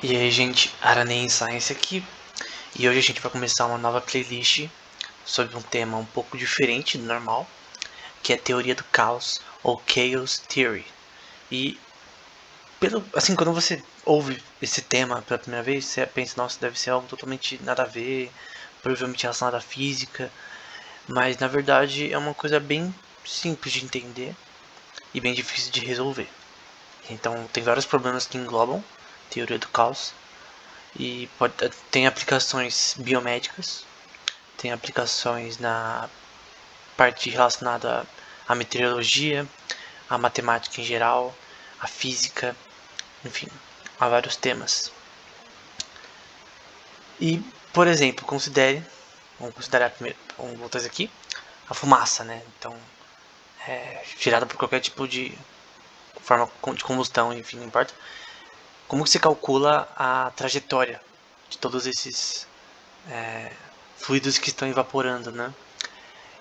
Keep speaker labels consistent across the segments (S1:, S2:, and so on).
S1: E aí, gente, Aranei Science aqui, e hoje a gente vai começar uma nova playlist sobre um tema um pouco diferente do normal, que é teoria do caos, ou Chaos Theory. E, assim, quando você ouve esse tema pela primeira vez, você pensa, nossa, deve ser algo totalmente nada a ver, provavelmente relacionado à física, mas na verdade é uma coisa bem simples de entender e bem difícil de resolver. Então, tem vários problemas que englobam teoria do caos, e tem aplicações biomédicas, tem aplicações na parte relacionada à meteorologia, à matemática em geral, à física, enfim, há vários temas. E, por exemplo, vamos considerar primeiro, vamos voltar aqui, a fumaça, né? Então, gerada por qualquer tipo de forma de combustão, enfim, não importa. Como que se calcula a trajetória de todos esses fluidos que estão evaporando, né?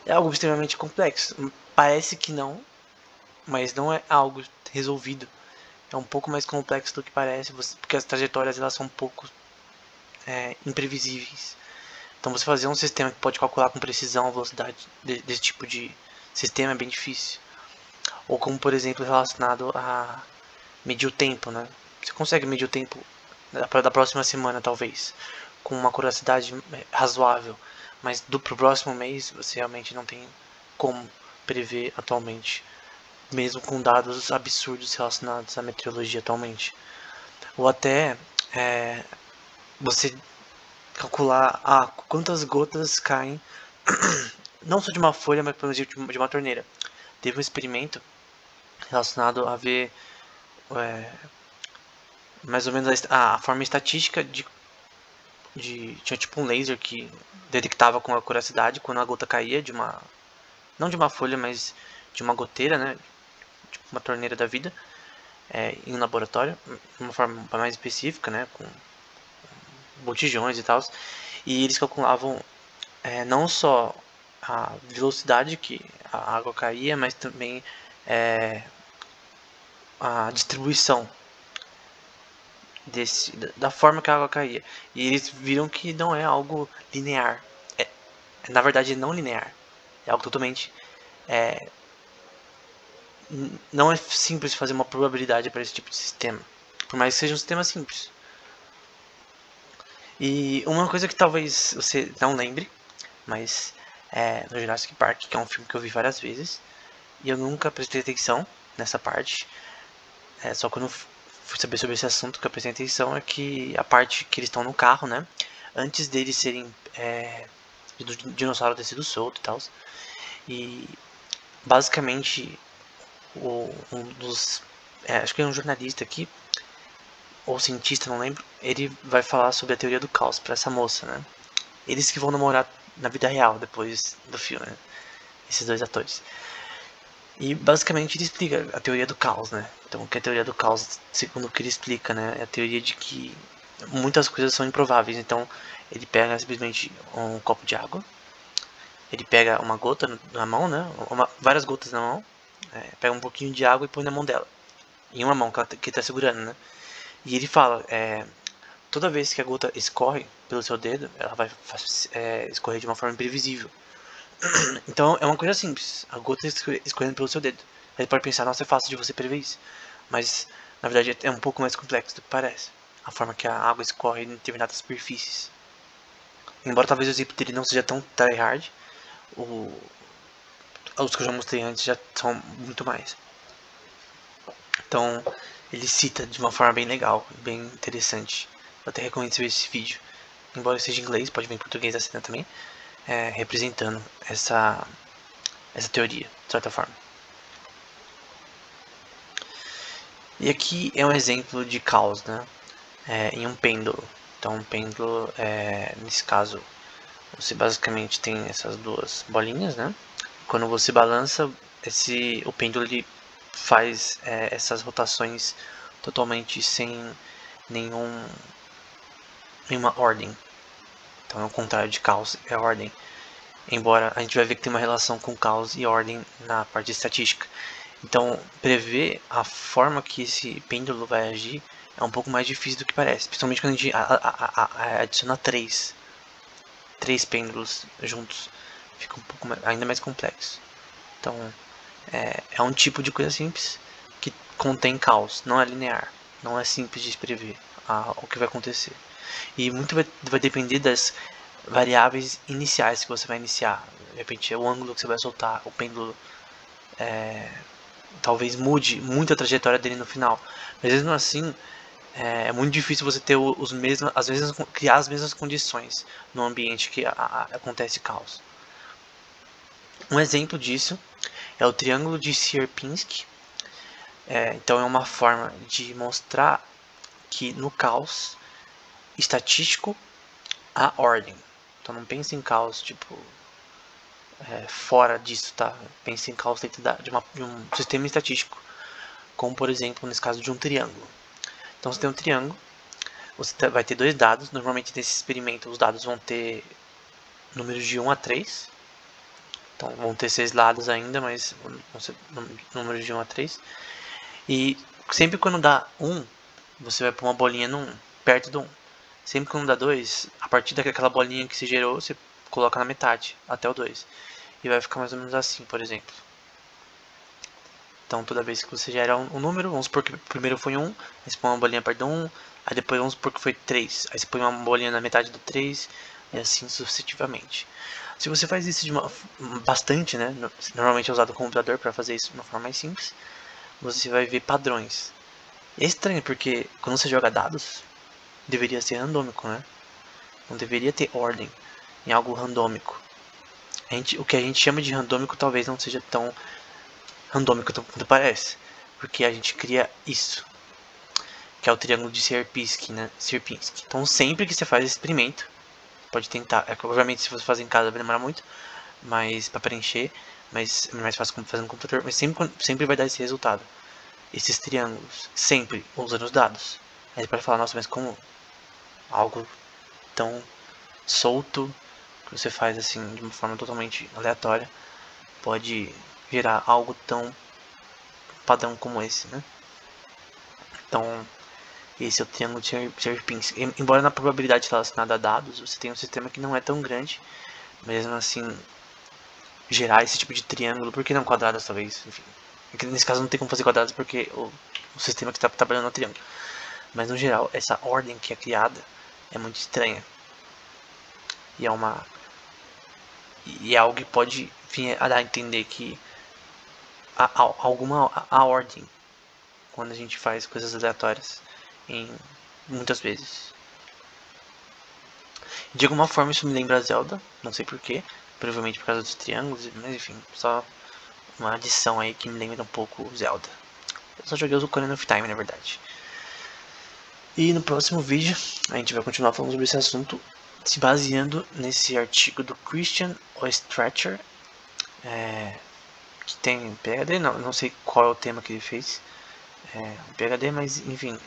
S1: É algo extremamente complexo. Parece que não, mas não é algo resolvido. É um pouco mais complexo do que parece, porque as trajetórias elas são um pouco imprevisíveis. Então você fazer um sistema que pode calcular com precisão a velocidade desse tipo de sistema é bem difícil. Ou como, por exemplo, relacionado a medir o tempo, né? Você consegue medir o tempo da próxima semana, talvez, com uma curiosidade razoável, mas pro próximo mês você realmente não tem como prever atualmente, mesmo com dados absurdos relacionados à meteorologia atualmente. Ou até você calcular quantas gotas caem, não só de uma folha, mas por exemplo de uma torneira. Teve um experimento relacionado a ver mais ou menos a forma estatística tinha tipo um laser que detectava com acuracidade quando a gota caía de uma, não de uma folha, mas de uma goteira, né, tipo uma torneira da vida, em um laboratório, de uma forma mais específica, né, com botijões e tal. E eles calculavam não só a velocidade que a água caía, mas também a distribuição da forma que a água caía. E eles viram que não é algo linear. Na verdade, não linear. É algo totalmente. Não é simples fazer uma probabilidade para esse tipo de sistema. Por mais que seja um sistema simples. E uma coisa que talvez você não lembre, mas no Jurassic Park, que é um filme que eu vi várias vezes, e eu nunca prestei atenção nessa parte. Só quando fui saber sobre esse assunto que eu prestei atenção é que a parte que eles estão no carro, né? Antes deles serem do dinossauro ter sido solto e tal. E basicamente um dos. Acho que é um jornalista aqui, ou cientista, não lembro. Ele vai falar sobre a teoria do caos pra essa moça, né? Eles que vão namorar na vida real depois do filme, né? Esses dois atores. E basicamente ele explica a teoria do caos, né? Então, o que é a teoria do caos, segundo o que ele explica, né? É a teoria de que muitas coisas são improváveis. Então, ele pega simplesmente um copo de água, ele pega uma gota na mão, né? Várias gotas na mão, pega um pouquinho de água e põe na mão dela. Em uma mão que tá segurando, né? E ele fala, toda vez que a gota escorre pelo seu dedo, ela vai escorrer de uma forma imprevisível. Então é uma coisa simples, a gota escorrendo pelo seu dedo. Aí pode pensar, nossa, é fácil de você prever isso. Mas na verdade é um pouco mais complexo do que parece. A forma que a água escorre em determinadas superfícies. Embora talvez o exemplo dele não seja tão tryhard, os que eu já mostrei antes já são muito mais. Então ele cita de uma forma bem legal, bem interessante. Eu até recomendo você ver esse vídeo. Embora seja em inglês, pode vir em português a cena também, representando essa teoria, de certa forma. E aqui é um exemplo de caos, né? Em um pêndulo. Então, um pêndulo, nesse caso, você basicamente tem essas duas bolinhas, né? Quando você balança, o pêndulo ele faz essas rotações totalmente sem nenhuma ordem. Então, é o contrário de caos, é ordem. Embora a gente vai ver que tem uma relação com caos e ordem na parte estatística. Então, prever a forma que esse pêndulo vai agir é um pouco mais difícil do que parece, principalmente quando a gente adiciona três pêndulos juntos, fica um pouco ainda mais complexo. Então, é um tipo de coisa simples que contém caos, não é linear, não é simples de prever o que vai acontecer. E muito vai depender das variáveis iniciais que você vai iniciar. De repente, é o ângulo que você vai soltar, o pêndulo talvez mude muito a trajetória dele no final. Mas mesmo assim, é muito difícil você ter criar as mesmas condições no ambiente que acontece caos. Um exemplo disso é o triângulo de Sierpinski. Então é uma forma de mostrar que no caos estatístico há ordem. Então não pense em caos tipo fora disso, tá? Pense em caos dentro de um sistema estatístico, como por exemplo nesse caso de um triângulo. Então você tem um triângulo, você vai ter dois dados. Normalmente nesse experimento os dados vão ter números de 1 a 3. Então vão ter 6 lados ainda, mas vão ser números de 1 a 3. E sempre quando dá 1, você vai pôr uma bolinha no 1, perto do 1. Sempre quando dá 2, a partir daquela bolinha que se gerou, você coloca na metade, até o 2. E vai ficar mais ou menos assim, por exemplo. Então toda vez que você gera um número, vamos supor que primeiro foi 1, aí você põe uma bolinha perto do 1, aí depois vamos supor que foi 3, aí você põe uma bolinha na metade do 3, e assim sucessivamente. Se você faz isso bastante, né, normalmente é usado o computador para fazer isso de uma forma mais simples, você vai ver padrões. É estranho porque quando você joga dados, deveria ser randômico, né? Não deveria ter ordem em algo randômico. O que a gente chama de randômico talvez não seja tão randômico quanto parece, porque a gente cria isso, que é o triângulo de Sierpinski, né? Sierpinski. Então sempre que você faz esse experimento, pode tentar, obviamente se você fazer em casa vai demorar muito, mas para preencher, mas é mais fácil fazer no computador, mas sempre vai dar esse resultado, esses triângulos, sempre usando os dados. Aí você pode falar, nossa, mas como algo tão solto que você faz assim de uma forma totalmente aleatória pode gerar algo tão padrão como esse, né? Então esse é o triângulo de Sierpinski. Embora na probabilidade relacionada a dados você tenha um sistema que não é tão grande, mesmo assim gerar esse tipo de triângulo, por que não quadrados talvez? Enfim, nesse caso não tem como fazer quadrados porque o sistema que está trabalhando é um triângulo. Mas no geral essa ordem que é criada é muito estranha e é algo que pode vir a dar a entender que há ordem quando a gente faz coisas aleatórias muitas vezes. De alguma forma isso me lembra Zelda, não sei porquê, provavelmente por causa dos triângulos, mas enfim, só uma adição aí que me lembra um pouco Zelda. Eu só joguei o Ocarina of Time, na verdade. E no próximo vídeo a gente vai continuar falando sobre esse assunto, se baseando nesse artigo do Christian Oestreicher, que tem PhD, não sei qual é o tema que ele fez, PhD, mas enfim,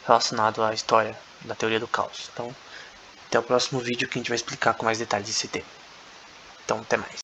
S1: relacionado à história da teoria do caos. Então, até o próximo vídeo que a gente vai explicar com mais detalhes esse tema. Então, até mais.